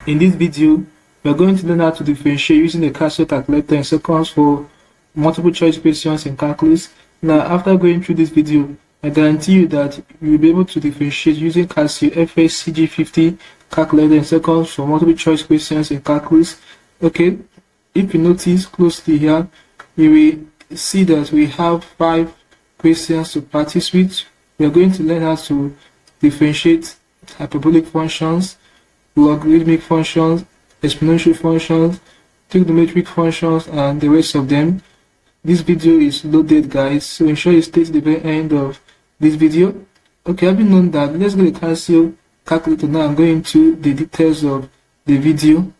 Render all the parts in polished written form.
In this video, we are going to learn how to differentiate using the Casio calculator in seconds for multiple choice questions in calculus. Now, after going through this video, I guarantee you that you will be able to differentiate using Casio fx-CG50 calculator in seconds for multiple choice questions in calculus. Okay, if you notice closely here, you will see that we have 5 questions to practice with. We are going to learn how to differentiate hyperbolic functions, logarithmic functions, exponential functions, trigonometric functions, and the rest of them. This video is loaded, guys, so ensure you stay to the very end of this video. Okay, having known that, let's go to the Casio calculator now and go into the details of the video.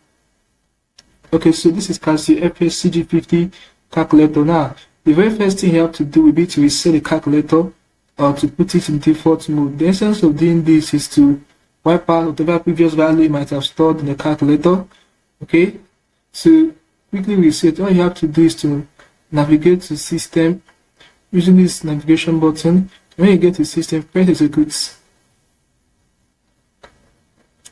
Okay, so this is Casio fx-CG50 calculator. Now, the very first thing you have to do will be to reset the calculator or to put it in default mode. The essence of doing this is to wipe out whatever previous value you might have stored in the calculator. Okay, to quickly reset, all you have to do is to navigate to system using this navigation button. When you get to system, press execute.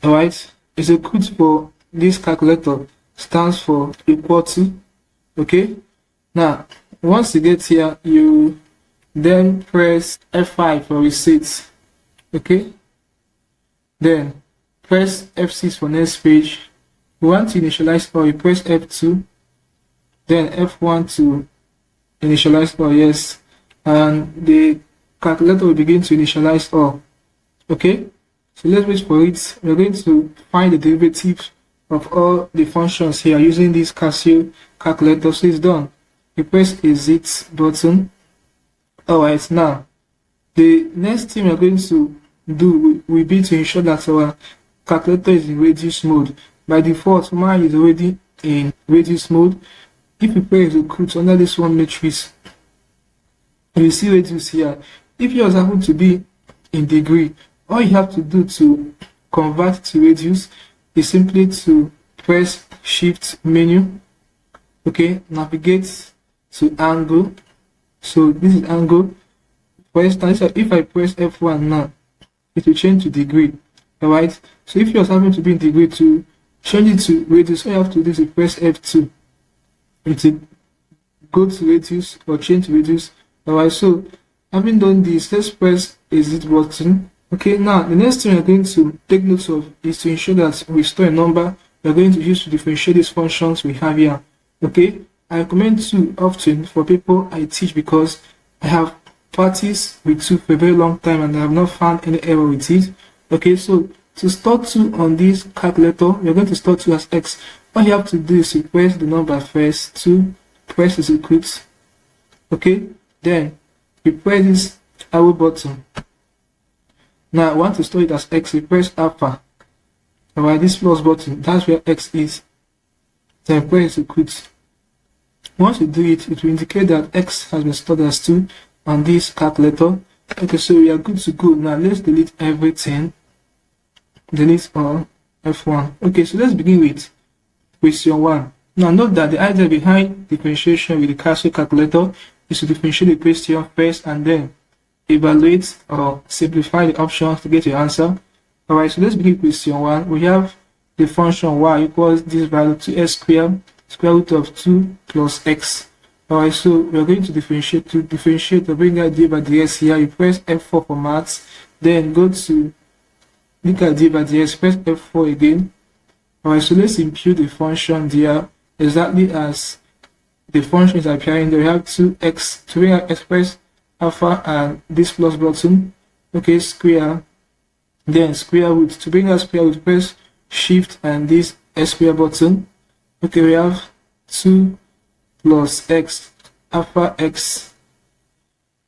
Alright, execute for this calculator stands for equal to. Okay, now once you get here, you then press F5 for reset. Okay, then press F6 for next page. We want to initialize all, you press F2, then F1 to initialize all, yes, and the calculator will begin to initialize all. Okay, so let's wait for it. We're going to find the derivative of all the functions here using this Casio calculator. So it's done. You press exit button. Alright, now the next thing we're going to do will be to ensure that our calculator is in reduce mode. By default, mine is already in reduce mode. If you press execute under this one matrix, you see reduce here. If yours happen to be in degree, all you have to do to convert to reduce is simply to press shift menu. Okay, navigate to angle. So this is angle. For instance, if I press F1 now, it will change to degree. Alright, so if yours happen to be in degree, to change it to radius, all you have to do is to press F2. It will go to radius or change to radius. Alright, so having done this, let's press exit button. Okay, now the next thing we're going to take note of is to ensure that we store a number we're going to use to differentiate these functions we have here. Okay, I recommend 2 often for people I teach because I have practiced with 2 for a very long time and I have not found any error with it. Okay, so to store 2 on this calculator, we're going to store 2 as x. All you have to do is to press the number first, 2, press execute. Okay, then you press this arrow button. Now I want to store it as x, you press alpha. Alright, this plus button, that's where x is. Then press execute. Once you do it, it will indicate that x has been stored as 2 on this calculator. Okay, so we are good to go. Now let's delete everything. Delete all, F1. Okay, so let's begin with question 1. Now note that the idea behind differentiation with the Casio calculator is to differentiate the question first and then evaluate or simplify the options to get your answer. Alright, so let's begin with question 1. We have the function y equals this value 2x squared square root of 2 plus x. Alright, so we are going to differentiate. To differentiate, or bring out d by dx here, you press F4 for maths, then go to look at d by dx, press F4 again. Alright, so let's impute the function there exactly as the function is appearing there. We have 2x, to bring out express alpha and this plus button. Okay, square, then square root. To bring out square root, press shift and this s square button. Okay, we have 2 plus x alpha x.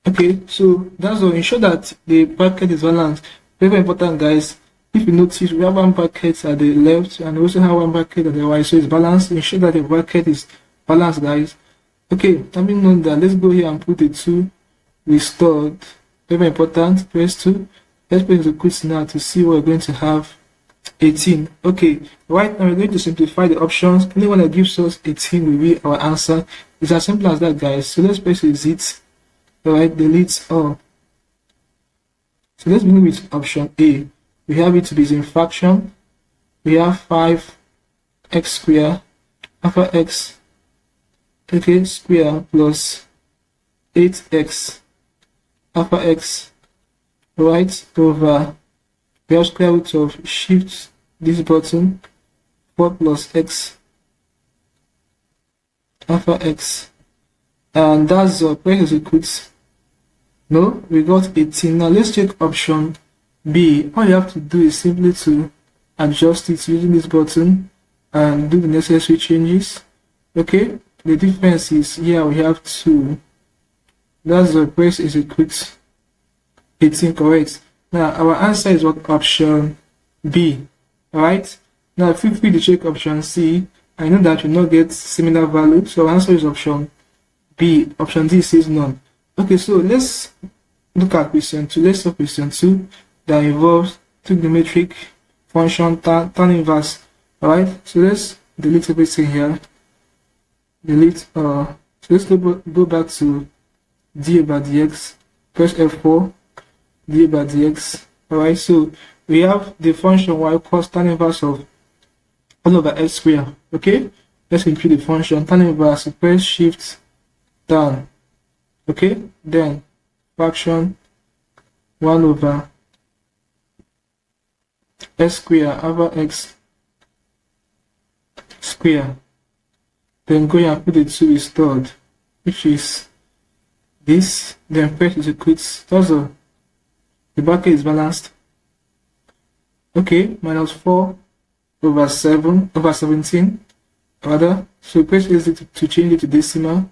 Okay, so that's all. Ensure that the bracket is balanced. Very important, guys. If you notice, we have one bracket at the left and we also have one bracket at the right, so it's balanced. Ensure that the bracket is balanced, guys. Okay, having known that, let's go here and put the 2 restored. Very important. Press 2. Let's press the quiz now to see what we're going to have. 18. Okay, right now we're going to simplify the options. Anyone that gives us 18 will be our answer. It's as simple as that, guys. So let's press exit. Alright, delete all. So let's begin with option A. We have it to be in fraction. We have 5 x square alpha x, okay, square plus 8x alpha x, right, over, we have square root of shift this button 4 plus x alpha x, and that's press is equals, no, we got 18. Now let's check option B. All you have to do is simply to adjust it using this button and do the necessary changes. Okay, the difference is here we have 2, that's press is equals 18, correct. Now our answer is what? Option B. Alright, now feel free to check option C. I know that you will not get similar value, so our answer is option B. Option D says none. Okay, so let's look at question 2. Let's solve question 2 that involves trigonometric function tan inverse. Alright, so let's delete everything here. Delete, so let's go back to d over dx, press F4, d over dx. Alright, so we have the function y equals tan inverse of 1 over x squared. Okay, let's compute the function tan inverse, press shift down. Okay, then fraction 1 over x squared over x squared. Then go and put the 2 is third, which is this. Then press is equals, also the bracket is balanced. Okay, minus 4 over 7 over 17 rather, so press is to change it to decimal.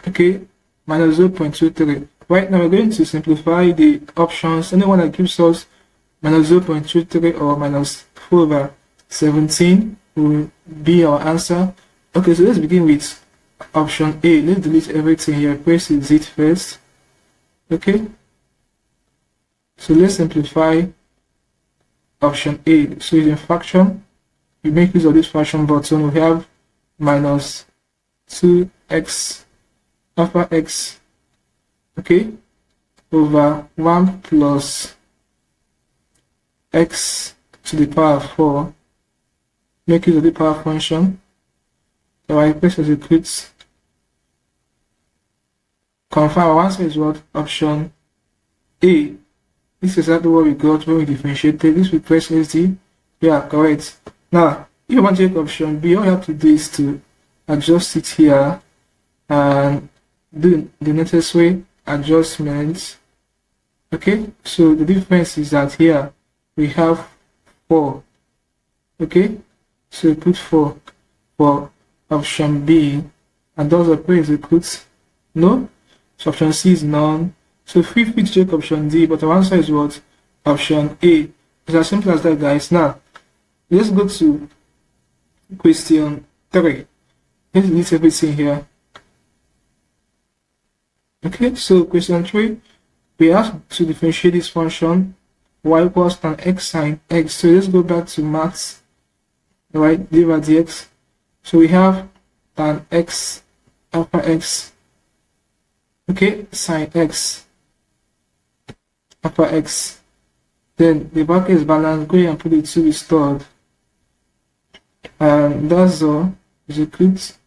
Okay, minus 0.23. Right now we're going to simplify the options. Anyone that gives us minus 0.23 or minus 4 over 17 will be our answer. Okay, so let's begin with option A. Let's delete everything here. Press Z first. Okay, so let's simplify option A. So in fraction, we make use of this fraction button. We have minus 2x alpha x, okay, over 1 plus x to the power 4. Make use of the power function. So I press as equals. Confirm our answer is what? Option A. This is exactly what we got when we differentiated. This we press SD. Yeah, correct. Now, if you want to take option B, all you have to do is to adjust it here and do the necessary adjustments. Okay, so the difference is that here we have 4. Okay, so we put 4 for option B, and does the press equals no. So option C is none. So feel free to check option D, but our answer is what? Option A. It's as simple as that, guys. Now let's go to question 3. Let's delete everything here. Okay, so question 3, we have to differentiate this function y equals tan x sine x. So let's go back to maths, right? D over dx. So we have tan x alpha x, okay, sine x alpha x. Then the bracket is balanced. Go ahead and put the 2 is third, and that's all. Is equals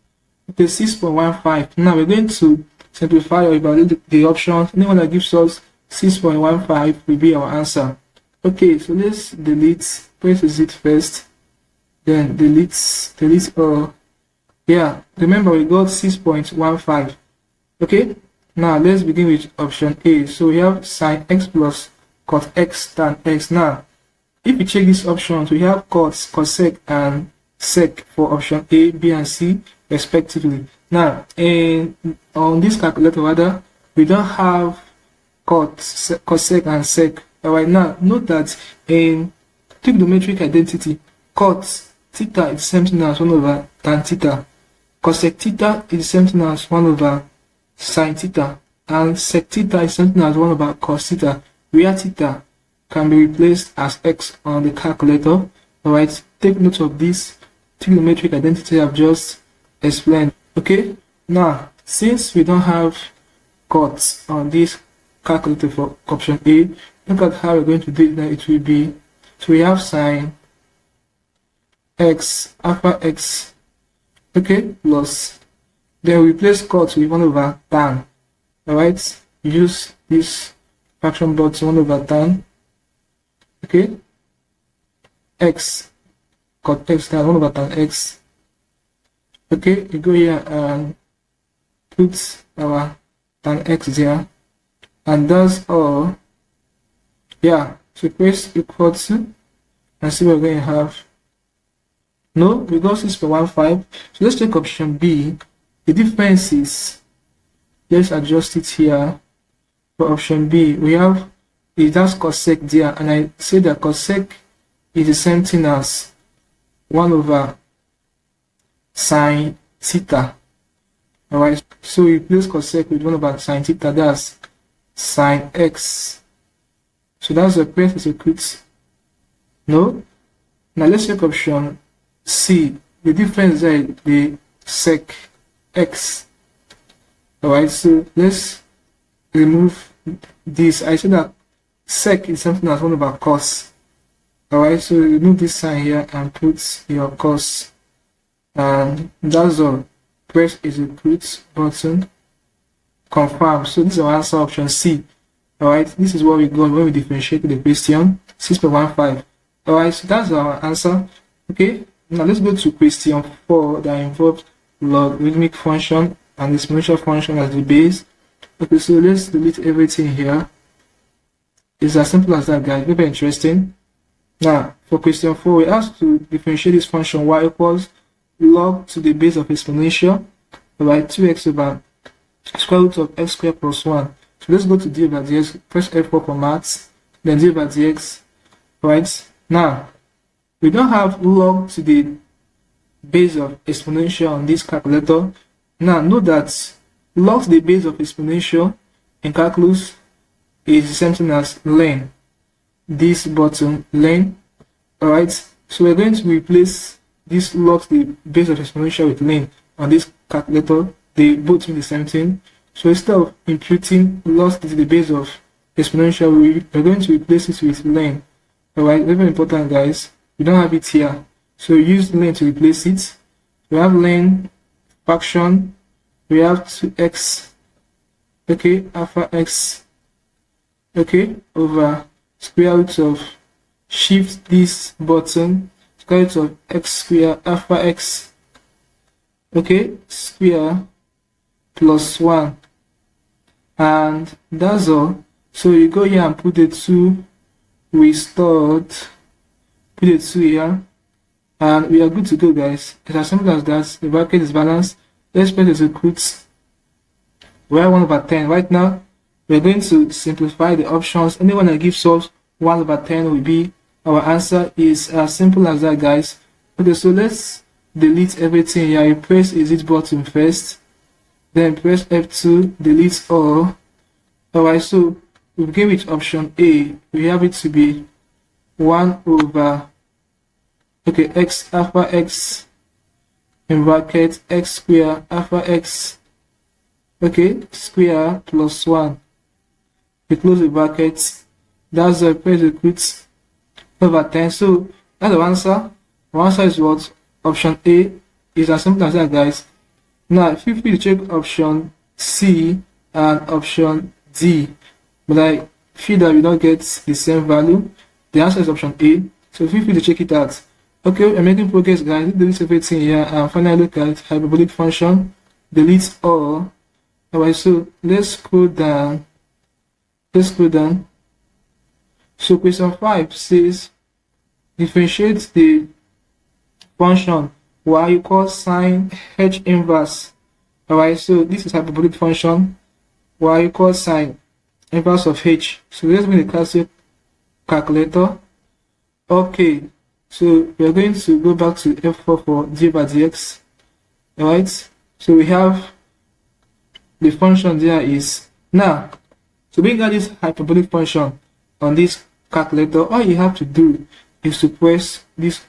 okay 6.15. Now we're going to simplify or evaluate the options. Anyone that gives us 6.15 will be our answer. Okay, so let's delete. Press Z first, then delete all. Yeah, remember we got 6.15. Okay, now let's begin with option A. So we have sine x plus cos x tan x. Now if you check these options, we have cosec and sec for option A, B and C respectively. Now on this calculator rather, we don't have cosec and sec. Alright, now note that in trigonometric identity, cos theta is the same thing as 1 over tan theta, cosec theta is the same thing as 1 over sin theta, and sec theta is something as 1 over cos theta, where theta can be replaced as x on the calculator. Alright, take note of this trigonometric identity I've just explained. Okay, now since we don't have cots on this calculator for option A, look at how we're going to do it. Now it will be, so we have sine x alpha x, okay, plus, then we replace cot with 1 over tan. Alright, use this fraction button 1 over tan, okay, x cot x tan 1 over tan x. Okay, we go here and put our tan x there, and that's all. Yeah, so press equal to and see what we're going to have. No, we got 6.15. So let's check option B. The difference is, let's adjust it here. For option B, we have it has cosec there, and I say that cosec is the same thing as 1 over sine theta. Alright, so we replace cosec with 1 over sine theta, that's sine x. So that's the press is equals. No? Now let's check option C. The difference there is the sec x. Alright, so let's remove this. I said that sec is something as 1 over cos. Alright, so remove this sign here and put your cos. And that's all. Press is equals button. Confirm. So this is our answer, option C. Alright, this is what we got when we differentiate the question. 6.15. Alright, so that's our answer. Okay, now let's go to question 4 that involves logarithmic function and exponential function as the base. Okay, so let's delete everything here. It's as simple as that, guys. Very interesting. Now, for question 4, we asked to differentiate this function y equals log to the base of exponential by 2x over square root of x squared plus 1. So let's go to d over dx, press F4 for maths, then d over dx. Right, now we don't have log to the base of exponential on this calculator. Now note that log to the base of exponential in calculus is the same thing as len. This button len. Alright, so we're going to replace this log to the base of exponential with len on this calculator. They both mean the same thing. So instead of imputing log to the base of exponential, we're going to replace it with len. Alright, very important, guys. We don't have it here, so use len to replace it. We have len fraction, we have 2x, okay, alpha x, okay, over square root of, shift this button, square root of x square alpha x, okay, square plus 1, and that's all. So you go here and put the 2 we stored, put the 2 here, and we are good to go, guys. It's as simple as that. The bracket is balanced. Let's press the equals. We have 1 over 10. Right now, we're going to simplify the options. Anyone that gives us 1 over 10 will be our answer. Is as simple as that, guys. Okay, so let's delete everything here. You press exit button first, then press F2, delete all. Alright, so we begin with option A. We have it to be 1 over, okay, x alpha x in bracket x square alpha x, okay, square plus 1. We close the brackets. That's the press equals over 10. So that's the answer. The answer is what? Option A. Is as simple as that, guys. Now feel free to check option C and option D, but I feel that we don't get the same value. The answer is option A, so feel free to check it out. Okay, we're making progress, guys. Delete everything here and finally look at hyperbolic function. Delete all. Alright, so let's scroll down. So question 5 says differentiate the function y equals sine h inverse. Alright, so this is hyperbolic function y equals sine inverse of h. So let's bring the Casio calculator. Okay, so we are going to go back to F4 for d over dx. Alright, so we have the function there is, now to bring out this hyperbolic function on this calculator, all you have to do is to press this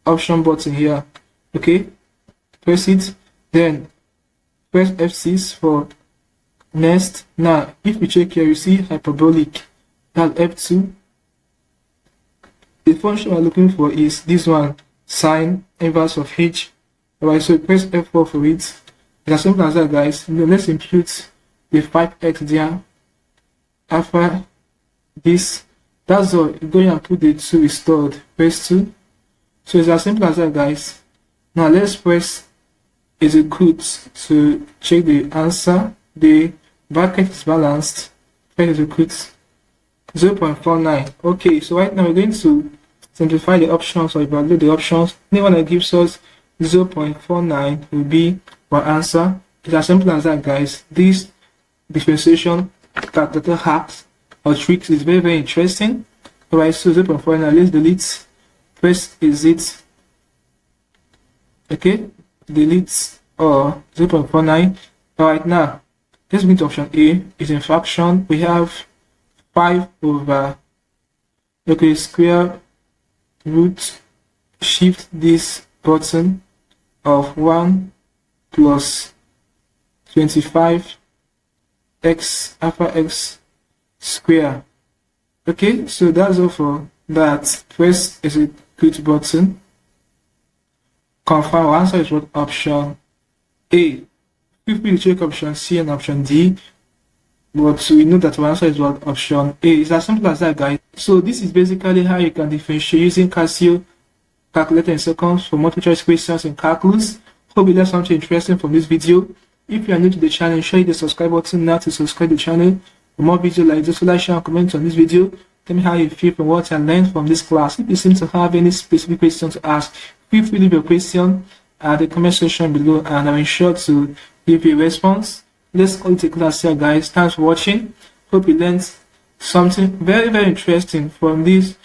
option button here. Okay, press it, then press F6 for next. Now if you check here, you see hyperbolic, that's F2. The function we're looking for is this one, sine inverse of h. Alright, so press F4 for it. It's as simple as that, guys. Now let's impute the 5x there. After this, that's all. Go and put the 2 is stored. Press 2. So it's as simple as that, guys. Now let's press is equal to check the answer. The bracket is balanced. Press is equal to 0.49. Okay, so right now we're going to simplify the options or evaluate the options. Anyone that gives us 0.49 will be our answer. It's as simple as that, guys. This differentiation calculator hacks or tricks is very, very interesting. Alright, so 0.49, let's delete. Press is it. Okay, delete or 0.49. Alright, now let's move to option A. Is in fraction. We have 5 over, okay, square root, shift this button of 1 plus 25 x alpha x square. Okay, so that's all for that. Press execute button. Confirm our answer is what? Option A. Feel free to check option C and option D, but we know that our answer is what? Option A. It's as simple as that, guys. So this is basically how you can differentiate using Casio calculator in seconds for multiple choice questions in calculus. Hope you learned something interesting from this video. If you are new to the channel, ensure you hit the subscribe button now to subscribe to the channel. For more videos like this, like, share, and comment on this video. Tell me how you feel from what I learned from this class. If you seem to have any specific questions to ask, feel free to leave your question at the comment section below, and I'll ensure to give you a response. Let's call it a class here, guys. Thanks for watching. Hope you learned something very, very interesting from this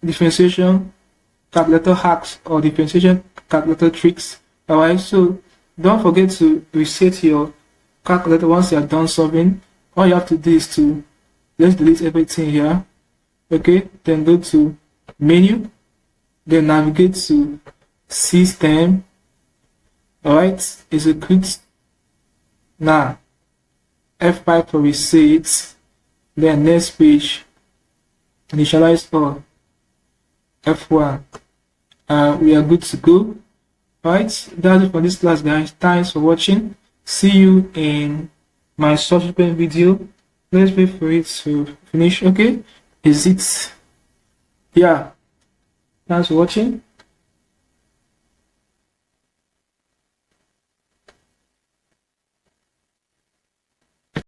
differentiation calculator hacks or differentiation calculator tricks. Alright, so don't forget to reset your calculator once you are done solving. All you have to do is to let's delete everything here. Okay, then go to menu, then navigate to system. Alright, execute. Now F5 for reset, then next page, initialize all, F1, we are good to go. Alright, that's it for this class, guys. Thanks for watching. See you in my subsequent video. Let's wait for it to finish. Okay, is it? Yeah, thanks for watching.